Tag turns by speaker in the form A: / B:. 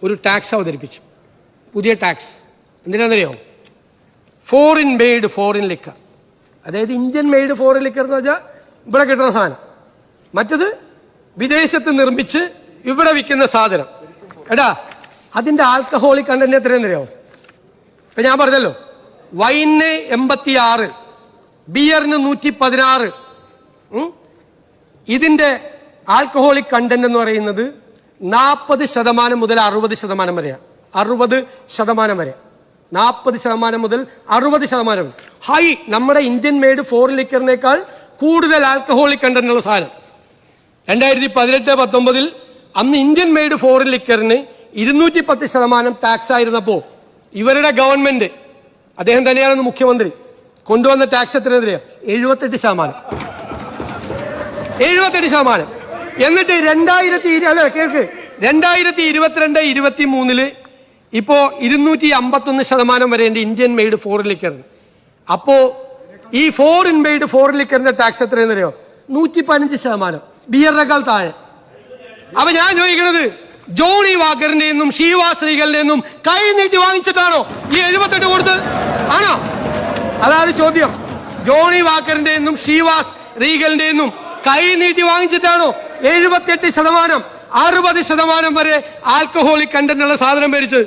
A: ഒരു ടാക്സ് അവതരിപ്പിച്ചു, പുതിയ ടാക്സ്. എന്തിനാണെന്നറിയോ? Foreign made foreign liquor. അതായത് ഇന്ത്യൻ മെയ്ഡ് ഫോറിൻ ലിക്കർ എന്ന് വെച്ചാൽ ഇവിടെ കിട്ടുന്ന സാധനം, മറ്റത് വിദേശത്ത് നിർമ്മിച്ച് ഇവിടെ വിൽക്കുന്ന സാധനം. എടാ, അതിന്റെ ആൽക്കഹോളിക് കണ്ടന്റ് എത്രയെന്നറിയാമോ? ഇപ്പൊ ഞാൻ പറഞ്ഞല്ലോ, വൈന് 86, ബിയറിന് 116. ഇതിന്റെ ആൽക്കഹോളിക് കണ്ടന്റ് എന്ന് പറയുന്നത് 40% മുതൽ 60% വരെയാണ്. 60% വരെ, 40% മുതൽ 60% ഹൈ. നമ്മുടെ ഇന്ത്യൻ മെയ്ഡ് ഫോറിൻ ലിക്കറിനേക്കാൾ കൂടുതൽ ആൽക്കഹോളിക് കണ്ടന്റ് ഉള്ള സാധനം. 2018-19 അന്ന് ഇന്ത്യൻ മെയ്ഡ് ഫോറിൻ ലിക്കറിന് 210% ടാക്സ് ആയിരുന്നപ്പോ ഇവരുടെ ഗവൺമെന്റ്, അദ്ദേഹം തന്നെയാണ് മുഖ്യമന്ത്രി, കൊണ്ടുവന്ന ടാക്സ് എത്രയെന്നറിയാം? 78%. 78%. എന്നിട്ട് 2022-23 ഇപ്പോ 251% വരെ ഇന്ത്യൻ മെയ്ഡ് ഫോറിൻ ലിക്കറിന്. അപ്പോ ഈ ഫോറിൻ മെയ്ഡ് ഫോറിൻ ലിക്കറിന്റെ ടാക്സ് എത്രയെന്നറിയോ? 115%, ബിയറിനേക്കാൾ താഴെ. അപ്പൊ ഞാൻ ചോദിക്കുന്നത്, ജോണി വാക്കറിന്റെ നിന്നും ഷീവാസ് റീഗലിന്റെ നിന്നും കൈ നീട്ടി വാങ്ങിച്ചിട്ടാണോ ഈ 78 കൊടുത്തത്? ആണോ? അതാണ് ചോദ്യം. ജോണി വാക്കറിന്റെ നിന്നും ഷീവാസ് റീഗലിന്റെ നിന്നും കൈ നീട്ടി വാങ്ങിച്ചിട്ടാണോ 78%, 60% വരെ ആൽക്കഹോളിക് കണ്ടന്റ് ഉള്ള സാധനം മേടിച്ചത്?